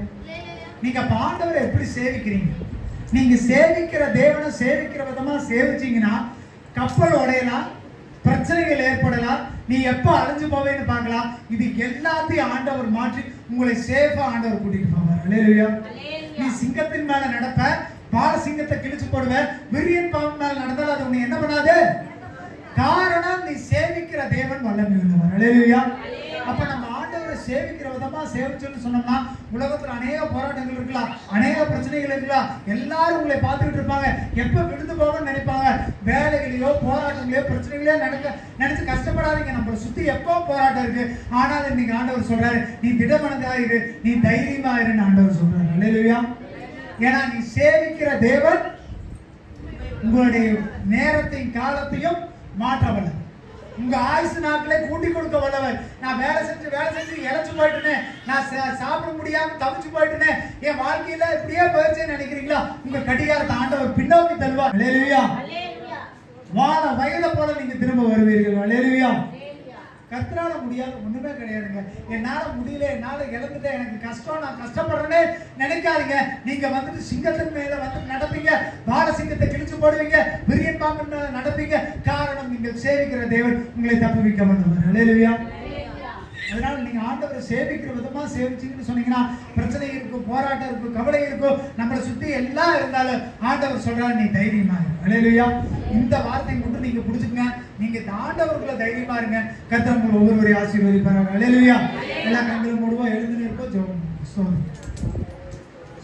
நீங்க ஆண்டவரை எப்படி சேவிக்கிறீங்க? நீங்க சேவிக்கிற தேவனை சேவிக்கிற விதமா சேவிச்சீங்கன்னா கப்பல் உடையலாம், பிரச்சனைகள் ஏற்படலாம், நீ எப்ப அழிஞ்சு போவேன்னு பார்க்கலாம். இது எல்லாத்தையும் ஆண்டவர் மாற்றி உங்களை சேஃபா ஆண்டவர் கூட்டிட்டு போவார். அல்லேலூயா. நீ சிங்கத்தின் மேல நடப்ப, பால சிங்கத்தை கிழிச்சு போடுவ, விரியன் பாம்பு மேல நடந்தாலும் அது உன்னை என்ன பண்ணாது. காரணம் நீ சேவிக்கிற தேவன் வல்லமை உள்ளவர். அல்லேலூயா. அப்ப நம்ம ஆண்டவரை சேவிக்கிற விதமா சேவிச்சோம்னு சொன்னோம்னா, உலகத்துல அநேக போராட்டங்கள் இருக்கலாம், அநேக பிரச்சனைகள் இருக்கலாம், எல்லாரும் உங்களை பார்த்துக்கிட்டு இருப்பாங்க, எப்ப விழுந்து போகணும்னு நினைப்பாங்க. வேலைகளையோ போராட்டங்களையோ பிரச்சனைகளோ நினைச்சு கஷ்டப்படாதீங்க. நம்மளை சுத்தி எப்போ போராட்டம் இருக்கு. ஆனால் இன்னைக்கு ஆண்டவர் சொல்றாரு, நீ திடமனதாயிரு, நீ தைரியமா இருன்னு ஆண்டவர் சொல்றாரு. அல்லேலூயா. ஏன்னா நீ சேவிக்கிற தேவன் உங்களுடைய நேரத்தையும் காலத்தையும் மாற்ற வல்லவர். உங்க ஆயுசு நாட்களை கூட்டி கொடுக்க வல்லவர். நான் வேலை செஞ்சு இழைச்சு போயிட்டேன், நான் சாப்பிட முடியாம தவிச்சு போயிட்டேன், என் வாழ்க்கையில இப்படியே போயிடுச்சேன்னு நினைக்கிறீங்களா? உங்க கடிகாரத்தை ஆண்டவர் பின்னோக்கி தருவார். அல்லேலூயா. வாழ வயதை போல நீங்க திரும்ப வருவீர்கள். அல்லேலூயா. கர்த்தரால முடியாது ஒண்ணுமே கிடையாதுங்க. என்னால முடியல, என்னால இழந்துட்டேன், எனக்கு கஷ்டம், நான் கஷ்டப்படுறேன்னு நினைக்காதீங்க. நீங்க வந்துட்டு சிங்கத்தின் மேல வந்து நடப்பீங்க, பால சிங்கத்தை கிழிச்சு போடுவீங்க, விரியன் பாம்பு நடப்பீங்க. காரணம் நீங்கள் சேவிக்கிற தேவன் உங்களை தப்புவிக்க வந்தவர். அல்லேலூயா. அதனால நீங்க ஆண்டவரை சேவிக்கிற விதமா சேவிச்சீங்கன்னு சொன்னீங்கன்னா, பிரச்சனை இருக்கும், போராட்டம் இருக்கும், கவலை இருக்கும், நம்மளை சுத்தி எல்லாம் இருந்தாலும் ஆண்டவர் சொல்றாரு, நீ தைரியமா இரு. அல்லேலூயா. இந்த வார்த்தையை மட்டும் நீங்க புடிச்சுங்க. நீங்க ஆண்டவருக்குள்ள தைரியமா இருங்க. கர்த்தர் உங்களை ஒவ்வொருவரையும் ஆசீர்வதிப்பார். அல்லேலூயா. எல்லா கண்களும் மூடுவோம், எழுந்து நிற்போம், ஜெபம்.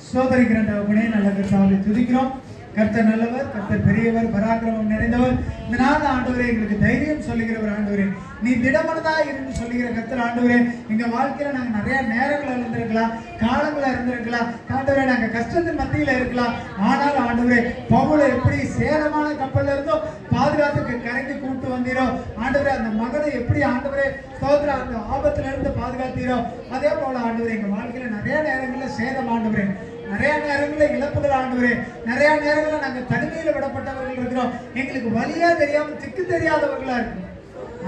சோதரிக்கிற தகப்பனே, நல்ல கர்த்தாவை துதிக்கிறோம். கர்த்தர் நல்லவர், கர்த்தர் பெரியவர், பராக்கிரமம் நிறைந்தவர். இந்த நாள் ஆண்டவரே எங்களுக்கு தைரியம் சொல்லுகிறவர். ஆண்டவரே நீ திடமனதா இருந்து சொல்லுகிற கர்த்தர். ஆண்டவரே எங்க வாழ்க்கையில நாங்க நிறைய நேரங்கள் இருந்திருக்கலாம், காலங்களா இருந்திருக்கலாம். ஆண்டவரே நாங்க கஷ்டத்தின் மத்தியில இருக்கலாம். ஆனால் ஆண்டவரே பவுலை எப்படி சேதமான கப்பல்ல இருந்தோ பாதுகாத்துக்கு கரைக்கு கூட்டு வந்தீரோ, ஆண்டவரே அந்த மகனை எப்படி ஆண்டவரே சோதர அந்த ஆபத்துல இருந்து பாதுகாத்தீரோ, அதே போல ஆண்டவரே எங்க வாழ்க்கையில நிறைய நேரங்கள்ல சேதம், ஆண்டவரே நிறைய நேரங்களில் இழப்புகள், ஆண்டவரே நிறைய நேரங்களில் நாங்கள் தனிமையில விடப்பட்டவர்கள் இருக்கிறோம். எங்களுக்கு வழியா தெரியாம திக்கு தெரியாதவர்களா இருக்கிறோம்.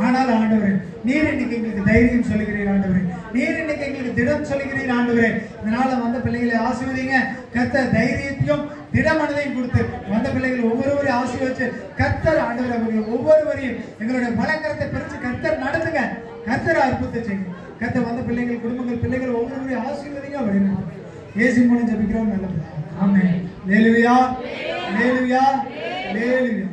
ஆனால் ஆண்டவரே நீர் இன்னைக்கு எங்களுக்கு தைரியம் சொல்லுகிறீர். ஆண்டவரே நீர் இன்னைக்கு எங்களுக்கு திடம் சொல்லுகிறீர். ஆண்டவரே இதனால வந்த பிள்ளைகளை ஆசீர்வதிங்க. கர்த்தர் தைரியத்தையும் திடமனதையும் கொடுத்து வந்த பிள்ளைகள் ஒவ்வொருவரையும் ஆசீர்வதிச்சு கர்த்தர் ஆண்டவர் அவர்கள் ஒவ்வொருவரையும் எங்களுடைய பலக்கரத்தை பிரித்து கர்த்தர் நடத்துங்க. கர்த்தர் அற்புதத்தை செய்யுங்க. கர்த்தர் வந்த பிள்ளைகள், குடும்பங்கள், பிள்ளைகள் ஒவ்வொருவரையும் ஆசீர்வதிங்க. அப்படின்னு இயேசு மூலம் ஜெபிக்கிறோம். நல்லது. ஆமென். அல்லேலூயா. அல்லேலூயா. அல்லேலூயா.